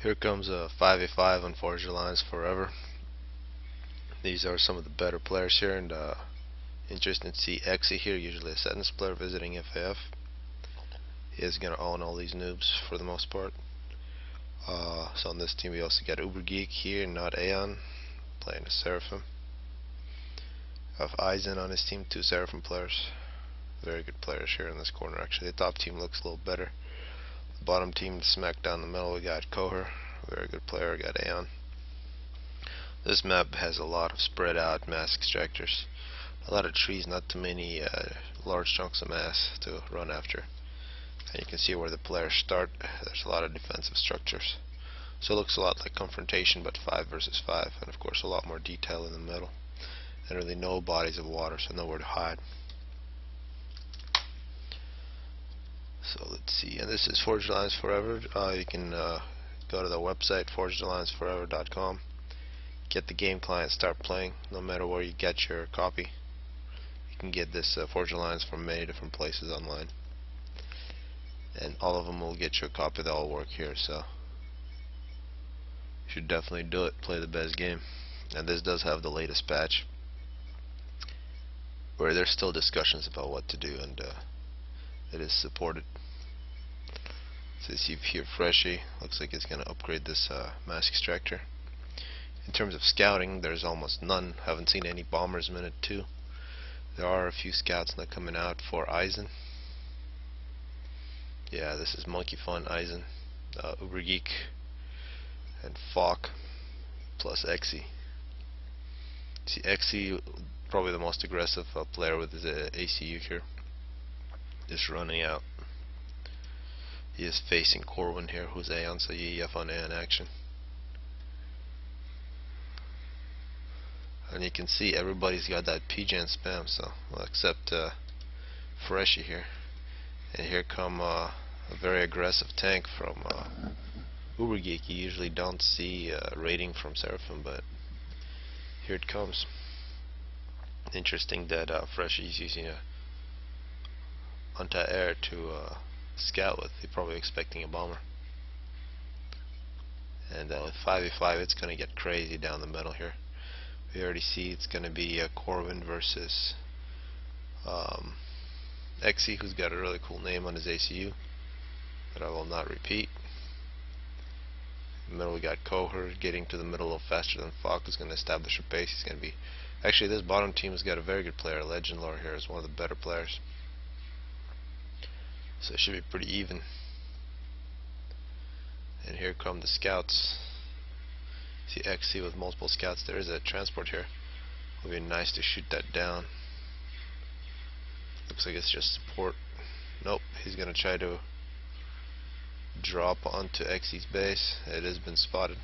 Here comes a 5v5 on Forged Alliance Forever. These are some of the better players here, and interesting to see Exy here, usually a Sadness player visiting FAF. He is going to own all these noobs for the most part. So on this team we also got Uber Geek here, not Aeon, playing a Seraphim. Have Eisen on his team, two Seraphim players. Very good players here in this corner actually. The top team looks a little better. The bottom team smack down the middle, we got Koher, very good player, we got Aeon. This map has a lot of spread out mass extractors. A lot of trees, not too many large chunks of mass to run after. And you can see where the players start. There's a lot of defensive structures. So it looks a lot like confrontation, but 5 versus 5, and of course a lot more detail in the middle. And really no bodies of water, so nowhere to hide. So let's see, and this is Forged Alliance Forever. You can go to the website forgedallianceforever.com, get the game client, start playing. No matter where you get your copy, you can get this Forged Alliance from many different places online, and all of them will get you a copy. They all work here, so you should definitely do it. Play the best game. And this does have the latest patch, where there's still discussions about what to do, and it is supported. So you see here Freshy, looks like it's going to upgrade this mass extractor. In terms of scouting, there's almost none. Haven't seen any bombers minute 2. There are a few scouts not coming out for Eisen. Yeah, this is Monkey Fun, Eisen, Uber Geek, and Fawk, plus Exy. See, Exy, probably the most aggressive player with his ACU here. Just running out. He is facing Corwin here, who's Aeon, so EF on Aeon action. And you can see everybody's got that PGen spam, so well, except Freshy here. And here come a very aggressive tank from Uber Geek. You usually don't see raiding from Seraphim, but here it comes. Interesting that Freshy is using a anti-air to scout with. He's probably expecting a bomber. And with 5v5 it's going to get crazy down the middle here. We already see it's going to be Corwin versus Exy, who's got a really cool name on his ACU that I will not repeat. In the middle we got Koher getting to the middle a little faster than Fawk, who's going to establish a base. He's going to be... Actually, this bottom team has got a very good player. Legend Lore here is one of the better players. So it should be pretty even. And here come the scouts. See XC with multiple scouts. There is a transport here. It would be nice to shoot that down. Looks like it's just support. Nope, he's gonna try to drop onto XC's base. It has been spotted.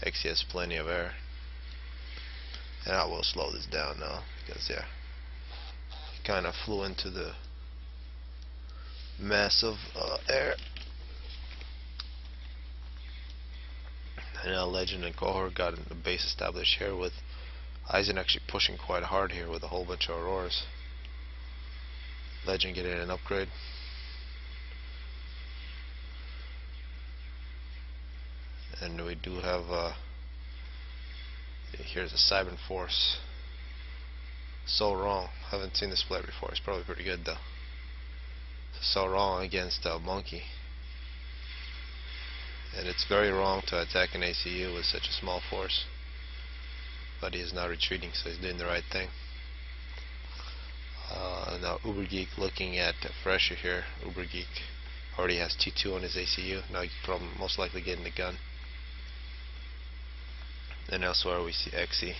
XC has plenty of air. And I will slow this down now because yeah, he kind of flew into the massive air. And now Legend and Cohort got a base established here, with Eisen actually pushing quite hard here with a whole bunch of Auroras. Legend getting an upgrade. And we do have here's a Cybern Force. So wrong. Haven't seen this player before. He's probably pretty good though. So wrong against Monkey. And it's very wrong to attack an ACU with such a small force. But he is now retreating, so he's doing the right thing. Now Uber Geek looking at Fresher here. Uber Geek already has T2 on his ACU. Now he can probably most likely get in the gun. And elsewhere we see Exy.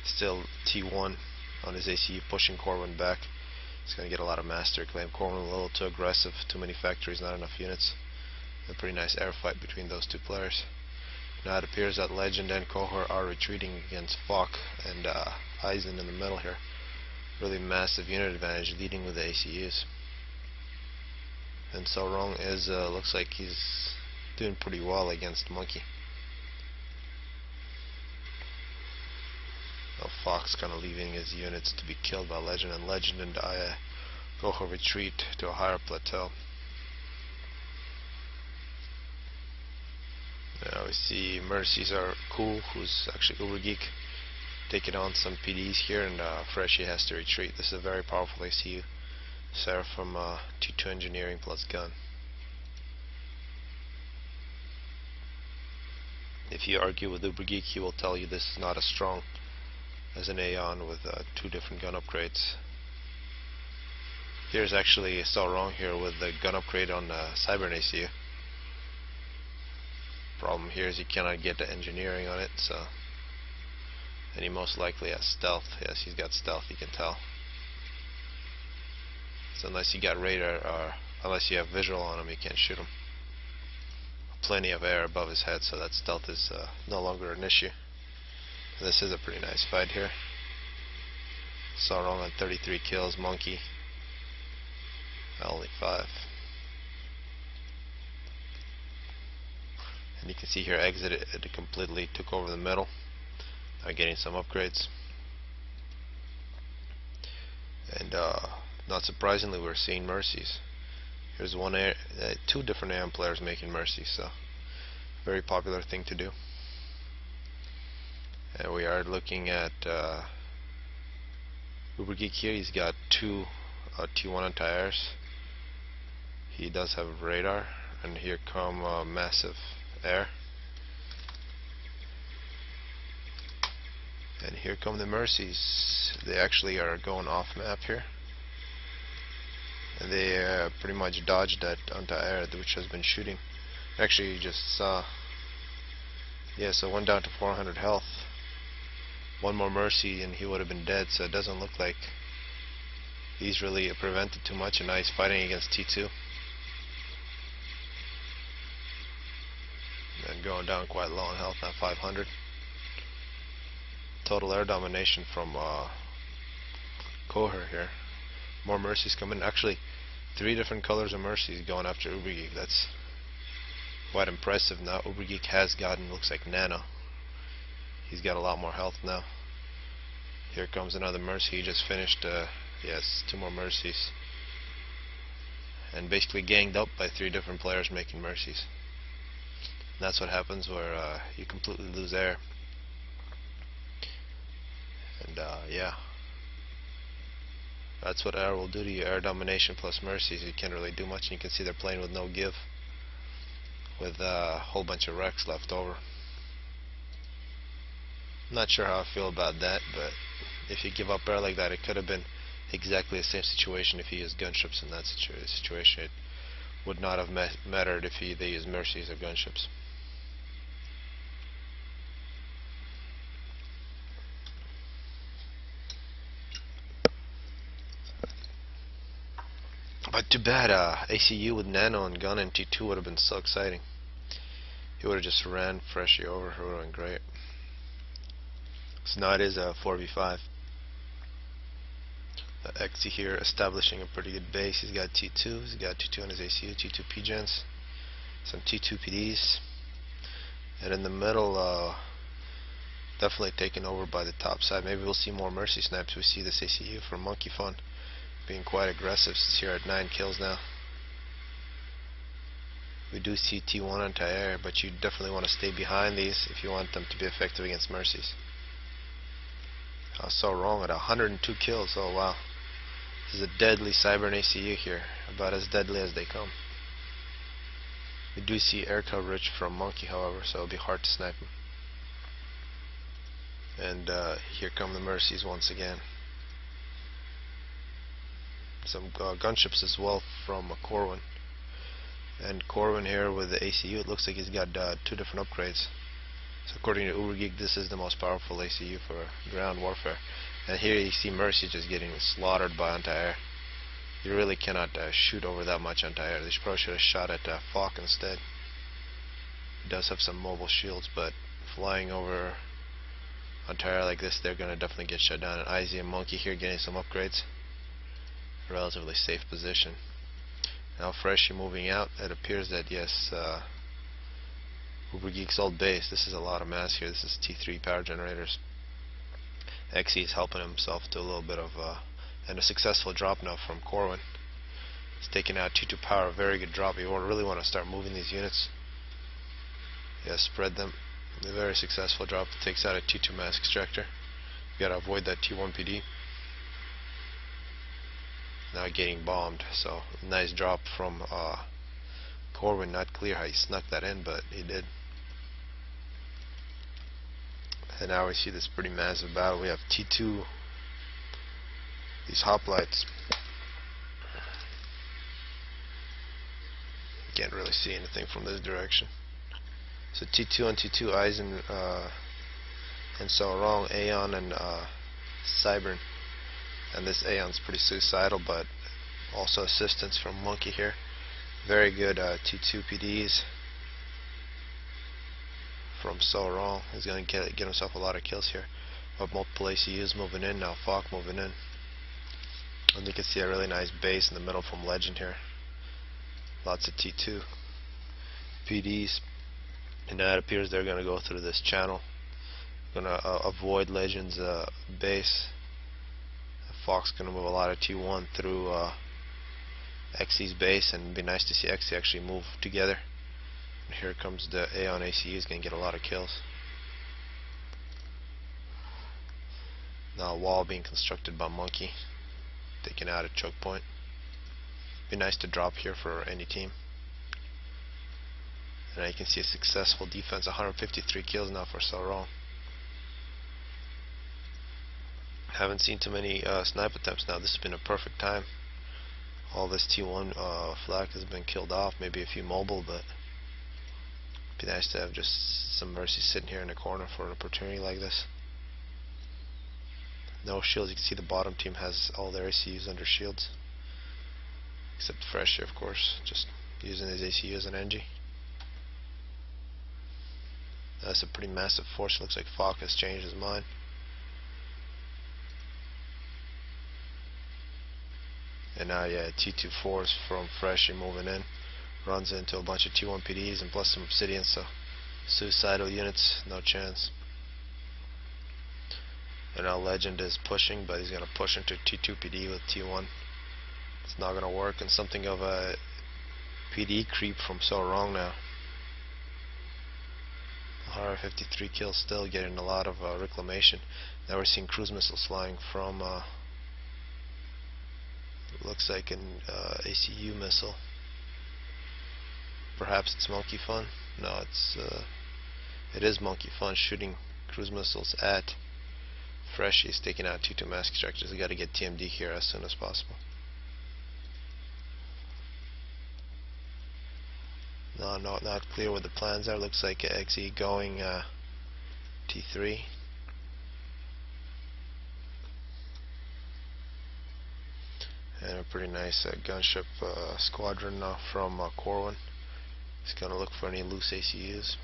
Still T1 on his ACU, pushing Corwin back. He's going to get a lot of master claim. Corwin a little too aggressive, too many factories, not enough units. A pretty nice air fight between those two players. Now it appears that Legend and Cohort are retreating against Fawk and Eisen in the middle here. Really massive unit advantage, leading with the ACUs. And So Wrong is looks like he's doing pretty well against Monkey. Now Fox kind of leaving his units to be killed by Legend, and Legend and Cohort retreat to a higher plateau. Now we see Mercies are cool, who's actually Uber Geek, taking on some PDs here, and Freshie has to retreat. This is a very powerful ACU. Sarah from T2 Engineering plus gun. If you argue with Uber Geek, he will tell you this is not as strong as an Aeon with 2 different gun upgrades. Here's actually so wrong here with the gun upgrade on Cybern ACU. Problem here is you cannot get the engineering on it, so, and he most likely has stealth. Yes, he's got stealth, you can tell. So unless you got radar, or unless you have visual on him, you can't shoot him. Plenty of air above his head, so that stealth is no longer an issue. This is a pretty nice fight here. Saw wrong on 33 kills, Monkey only 5. And you can see here exited, it completely took over the middle. Now getting some upgrades. And not surprisingly, we're seeing Mercies. Here's 2 different AM players making Mercies, so very popular thing to do. And we are looking at Uber Geek here. He's got 2 T1 anti-airs. He does have radar, and here come massive air. And here come the Mercies. They actually are going off map here. And they pretty much dodged that anti-air which has been shooting. Actually, you just saw. Yeah, so one down to 400 health. One more Mercy and he would have been dead, so it doesn't look like he's really prevented too much, and now he's fighting against T2. And going down quite low on health, now 500. Total air domination from Koher here. More Mercies coming. Actually, 3 different colors of Mercies going after Uber Geek. That's quite impressive. Now Uber Geek has gotten, looks like, nano. He's got a lot more health now. Here comes another Mercy. He just finished, yes, 2 more Mercies. And basically ganged up by 3 different players making Mercies. And that's what happens where you completely lose air. And yeah. That's what air will do to you. Air domination plus Mercies. You can't really do much, and you can see they're playing with no give, with a whole bunch of wrecks left over. I'm not sure how I feel about that, but if you give up air like that, it could have been exactly the same situation if he used gunships in that situation. It would not have mattered if they used Mercies or gunships. But too bad, ACU with nano and gun and T2 would have been so exciting. He would have just ran Freshie over. It would have been great. So now it is a 4v5. Exy here establishing a pretty good base. He's got T2. He's got T2 on his ACU, T2 PGens, some T2 PDs. And in the middle, definitely taken over by the top side. Maybe we'll see more Mercy snipes. We see this ACU from Monkey Fun being quite aggressive. It's here at 9 kills now. We do see T1 anti-air, but you definitely want to stay behind these if you want them to be effective against Mercies. I was so wrong at 102 kills. Oh wow. This is a deadly Cybern ACU here, about as deadly as they come. We do see air coverage from Monkey, however, so it'll be hard to snipe him. And here come the Mercies once again. Some gunships as well from Corwin. And Corwin here with the ACU, it looks like he's got 2 different upgrades. So according to Uber Geek, this is the most powerful ACU for ground warfare. And here you see Mercy just getting slaughtered by anti-air. You really cannot shoot over that much anti-air. They probably should have shot at FAF instead. It does have some mobile shields, but flying over anti-air like this, they're going to definitely get shut down. And Izzy and Monkey here getting some upgrades. Relatively safe position. Now Freshie moving out. It appears that yes, Uber Geek's old base. This is a lot of mass here. This is T3 power generators. XE is helping himself to a little bit of and a successful drop now from Corwin. He's taking out T2 power. Very good drop. You really want to start moving these units. Yeah, spread them. A very successful drop. Takes out a T2 mask extractor. You gotta avoid that T1 PD. Now getting bombed. So nice drop from Corwin. Not clear how he snuck that in, but he did. And now we see this pretty massive battle. We have T2, these hoplites. Can't really see anything from this direction. So T2 on T2, Eisen and so wrong, Aeon and Cybern. And this Aeon's pretty suicidal, but also assistance from Monkey here. Very good T2 PDs from So Wrong. He's going to get himself a lot of kills here. But multiple ACUs moving in now, FAF moving in. And you can see a really nice base in the middle from Legend here. Lots of T2 PDs. And now it appears they're going to go through this channel. Going to avoid Legend's base. Fox going to move a lot of T1 through XE's base, and it'd be nice to see XE actually move together. And here comes the Aeon ACU. Is going to get a lot of kills. Now a wall being constructed by Monkey, taking out a choke point. Be nice to drop here for any team. And now you can see a successful defense. 153 kills now for Sauron. Haven't seen too many snipe attempts now. This has been a perfect time. All this T1 flak has been killed off. Maybe a few mobile, but it'd be nice to have just some Mercy sitting here in the corner for an opportunity like this. No shields. You can see the bottom team has all their ACUs under shields, except Fresh, of course, just using his ACU as an NG. That's a pretty massive force. Looks like Falk has changed his mind. And now, yeah, T2 force from Freshie moving in. Runs into a bunch of T1 PDs and plus some Obsidian, so suicidal units, no chance. And now Legend is pushing, but he's going to push into T2 PD with T1. It's not going to work, and something of a PD creep from So Wrong now. 153 kills still, getting a lot of reclamation. Now we're seeing cruise missiles flying from looks like an ACU missile. Perhaps it's Monkey Fun. No, it is Monkey Fun shooting cruise missiles at Freshie. He's taking out T2 mask extractors. We got to get TMD here as soon as possible. No, not clear what the plans are. Looks like XE going T3. And a pretty nice gunship squadron from Corwin. He's going to look for any loose ACUs.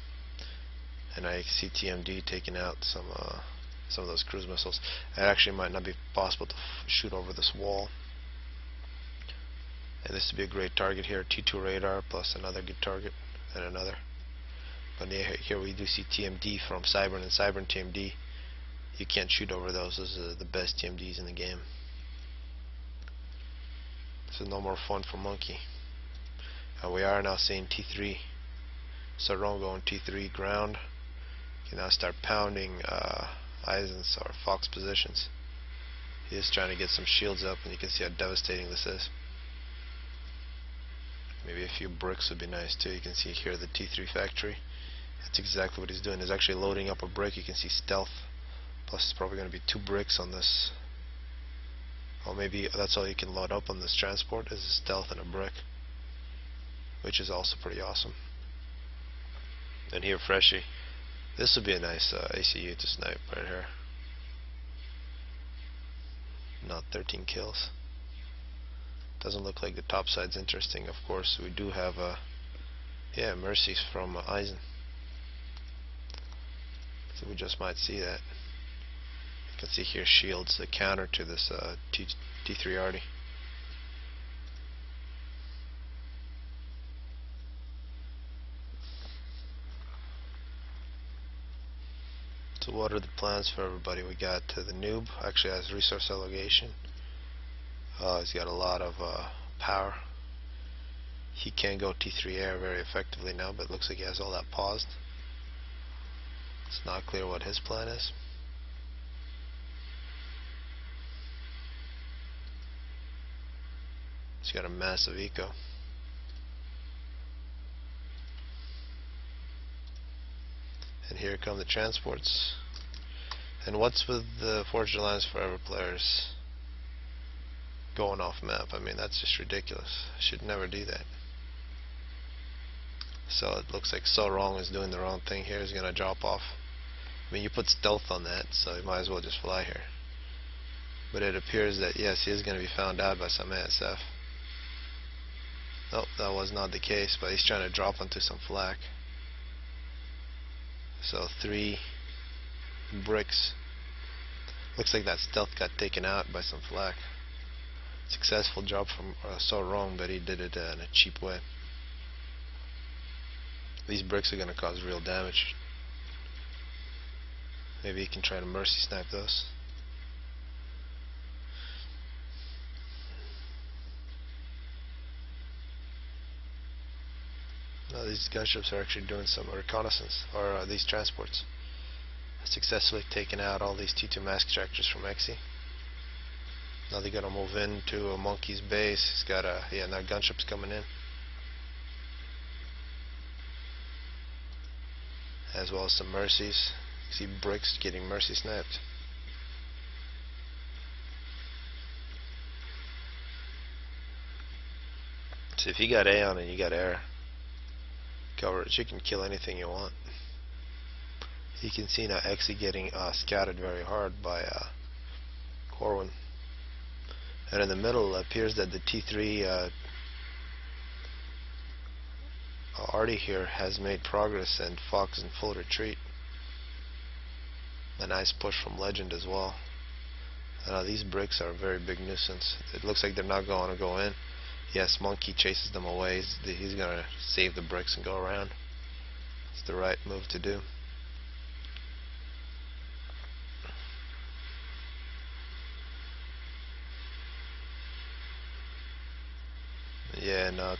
And I see TMD taking out some of those cruise missiles. It actually might not be possible to shoot over this wall. And this would be a great target here. T2 radar plus another good target and another. But here we do see TMD from Cybern, and Cybern TMD, you can't shoot over those. Those are the best TMDs in the game. So no more fun for Monkey. And we are now seeing T3. Saron going T3 ground. You can now start pounding Eisen's or Fox positions. He is trying to get some shields up, and you can see how devastating this is. Maybe a few bricks would be nice too. You can see here the T3 factory. That's exactly what he's doing. He's actually loading up a brick. You can see stealth. Plus it's probably going to be 2 bricks on this. Or maybe that's all you can load up on this transport is a stealth and a brick, which is also pretty awesome. And here Freshie. This would be a nice ACU to snipe right here. Not 13 kills. Doesn't look like the top side's interesting. Of course, we do have yeah, mercies from Eisen. So we just might see that. You can see here shields, the counter to this T3 Arty. So what are the plans for everybody? We got the noob, actually has resource allocation. He's got a lot of power. He can go T3 air very effectively now, but it looks like he has all that paused. It's not clear what his plan is. He's got a massive eco. And here come the transports. And what's with the Forged Alliance Forever players going off map? I mean, that's just ridiculous. I should never do that. So it looks like So Wrong is doing the wrong thing here. He's gonna drop off. I mean, you put stealth on that, so you might as well just fly here. But it appears that yes, he is gonna be found out by some ASF. Nope, that was not the case, but he's trying to drop onto some flak. So 3 bricks. Looks like that stealth got taken out by some flak. Successful job from So Wrong, but he did it in a cheap way. These bricks are going to cause real damage. Maybe he can try to mercy snipe those. No, these gunships are actually doing some reconnaissance, or these transports. Successfully taken out all these T2 mask extractors from Exy. Now they're gonna move into a monkey's base. He's got a now gunships coming in, as well as some mercies. You see bricks getting mercy sniped. So if you got Aeon and you got air coverage, you can kill anything you want. You can see now Exy getting scouted very hard by Corwin. And in the middle, it appears that the T3 Artie here has made progress, and Fox in full retreat. A nice push from Legend as well. These bricks are a very big nuisance. It looks like they're not going to go in. Yes, Monkey chases them away. He's going to save the bricks and go around. It's the right move to do. Yeah, no,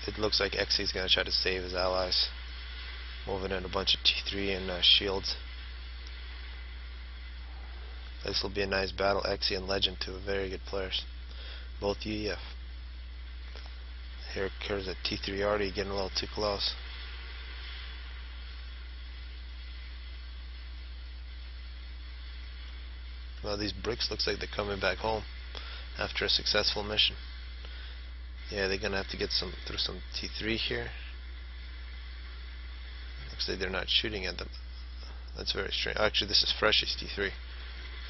it looks like Exy's going to try to save his allies. Moving in a bunch of T3 and shields. This will be a nice battle. Exy and Legend, two very good players. Both UEF. Here occurs a T3 already getting a little too close. Well, these bricks looks like they're coming back home after a successful mission. Yeah, they're gonna have to get through some T3 here. Looks like they're not shooting at them. That's very strange. Actually, this is Freshie's T3.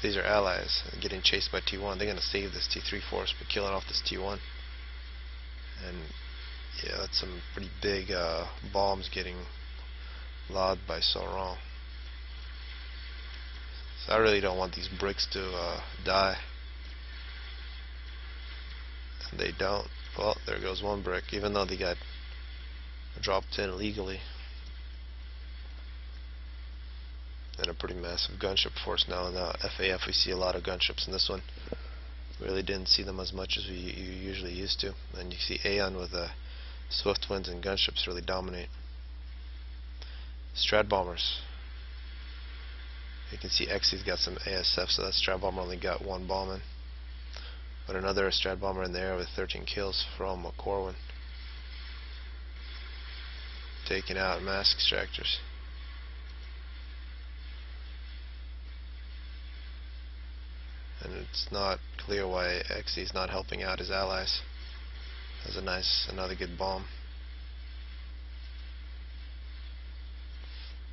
These are allies getting chased by T1. They're gonna save this T3 force by killing off this T1. And yeah, that's some pretty big bombs getting lobbed by So Wrong. So I really don't want these bricks to die. And they don't. Well, there goes one brick, even though they got dropped in illegally. And a pretty massive gunship force now. In the FAF we see a lot of gunships in this one. Really didn't see them as much as you usually used to. And you see Aeon with swift winds and gunships really dominate. Strat bombers. You can see Exy's got some ASF, so that strat bomber only got 1 bomb in. But another strat bomber in there with 13 kills from Corwin. Taking out mask extractors. And it's not clear why Exy is not helping out his allies. That's another good bomb.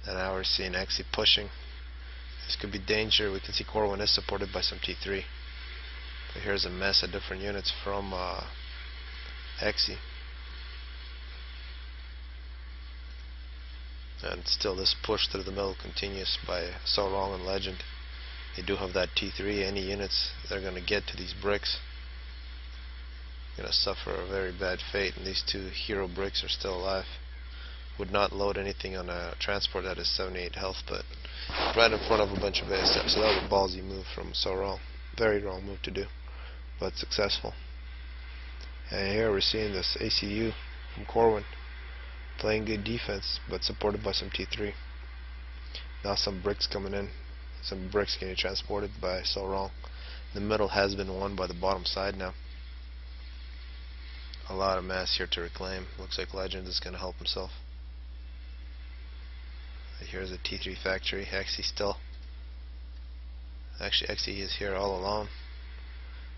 And now we're seeing Exy pushing. This could be danger. We can see Corwin is supported by some T3. But here's a mess of different units from Exy. And still this push through the middle continues by So Wrong and Legend. They do have that T3. Any units they're going to get to these bricks going to suffer a very bad fate, and these 2 hero bricks are still alive. Would not load anything on a transport that is 78 health, but right in front of a bunch of ASF. So that was a ballsy move from So Wrong. Very wrong move to do, but successful. And here we're seeing this ACU from Corwin playing good defense, but supported by some T3. Now some bricks coming in. Some bricks getting transported by So Wrong. The middle has been won by the bottom side now. A lot of mass here to reclaim. Looks like Legend is going to help himself. Here's a T3 factory. Actually Xe is here all alone,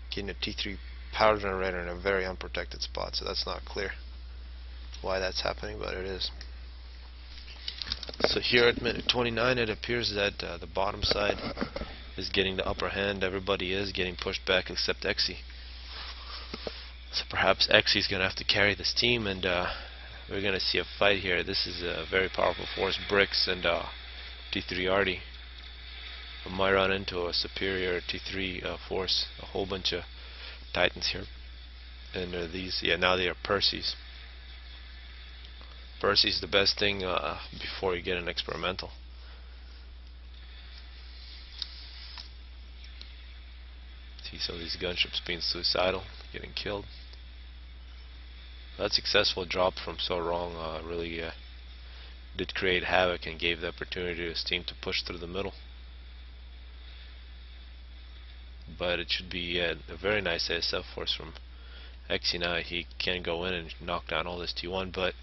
getting a T3 power generator in a very unprotected spot, so that's not clear why that's happening, but it is. So here at minute 29, it appears that the bottom side is getting the upper hand. Everybody is getting pushed back except Xe. So perhaps Xe is going to have to carry this team, and we're going to see a fight here. This is a very powerful force. Bricks and T3 Arty might run into a superior T3 force. A whole bunch of Titans here. And these, yeah, now they are Percy's. Percy's the best thing before you get an experimental. See some of these gunships being suicidal, getting killed. That successful drop from So Wrong really did create havoc and gave the opportunity to his team to push through the middle. But it should be a very nice ASF force from Xe now. He can go in and knock down all this T1, but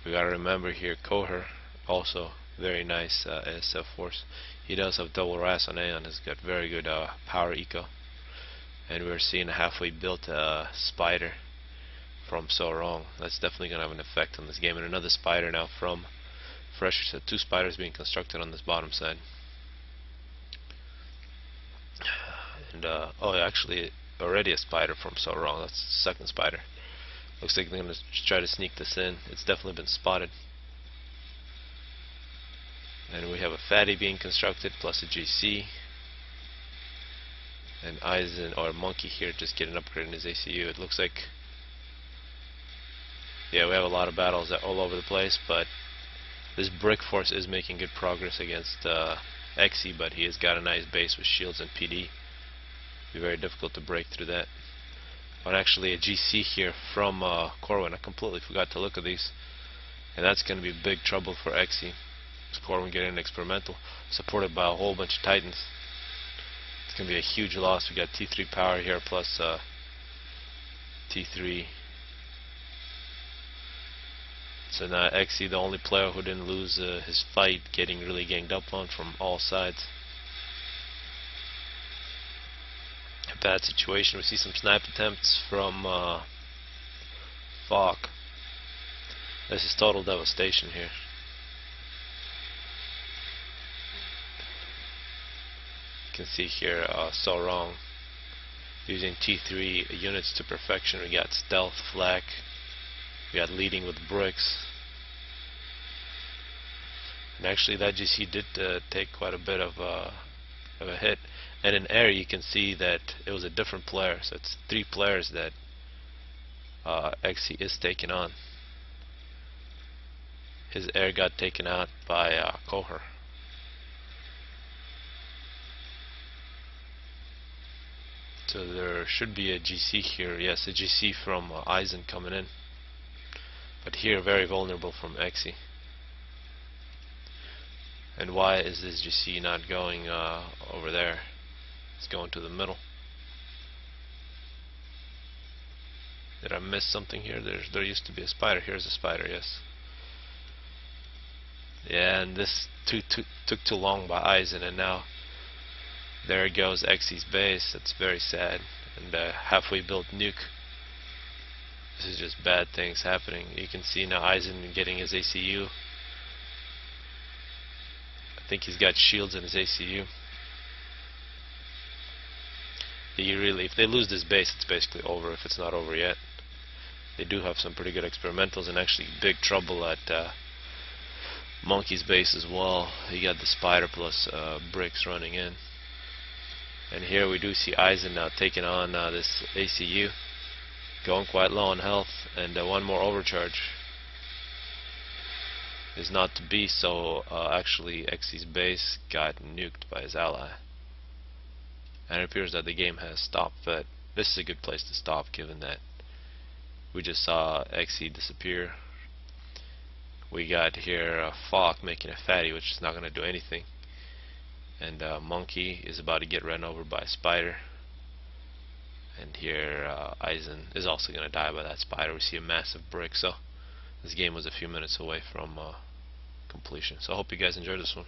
we gotta remember here, Koher also very nice ASF force. He does have double RAS on Aeon. He's got very good power eco, and we're seeing a halfway built spider from So Wrong. That's definitely gonna have an effect on this game. And another spider now from Fresh. So 2 spiders being constructed on this bottom side. And oh, actually already a spider from So Wrong. That's the second spider. Looks like they're going to try to sneak this in. It's definitely been spotted. And we have a fatty being constructed plus a GC. And Eisen or Monkey here just getting upgraded in his ACU. It looks like, yeah, we have a lot of battles all over the place, but this brick force is making good progress against Xe, but he has got a nice base with shields and PD. Be very difficult to break through that. But actually a GC here from Corwin. I completely forgot to look at these, and that's going to be big trouble for Xe. Corwin getting an experimental supported by a whole bunch of Titans. It's going to be a huge loss. We got T3 power here plus T3. So now Xe, the only player who didn't lose his fight, getting really ganged up on from all sides. A bad situation. We see some snipe attempts from FAF. This is total devastation here. You can see here So Wrong using T3 units to perfection. We got stealth, flak. We got leading with bricks. And actually that GC did take quite a bit of a hit. And in air you can see that it was a different player. So it's 3 players that Xe is taking on. His air got taken out by Koher. So there should be a GC here. Yes, a GC from Eisen coming in. But here very vulnerable from Xe. And why is this GC not going over there? It's going to the middle. Did I miss something here? There used to be a spider. Here's a spider, yes. Yeah, and this took too long by Eisen, and now there goes Xe's base. That's very sad. And halfway built nuke. This is just bad things happening. You can see now Eisen getting his ACU. I think he's got shields in his ACU. If they lose this base, it's basically over, if it's not over yet. They do have some pretty good experimentals, and actually big trouble at Monkey's base as well. He got the spider plus bricks running in. And here we do see Eisen now taking on this ACU. Going quite low on health, and one more overcharge is not to be, so actually Xe's base got nuked by his ally. And it appears that the game has stopped, but this is a good place to stop given that we just saw Xe disappear. We got here Falk making a fatty, which is not going to do anything. And Monkey is about to get run over by a spider. And here Eisen is also going to die by that spider. We see a massive brick. So this game was a few minutes away from completion. So I hope you guys enjoyed this one.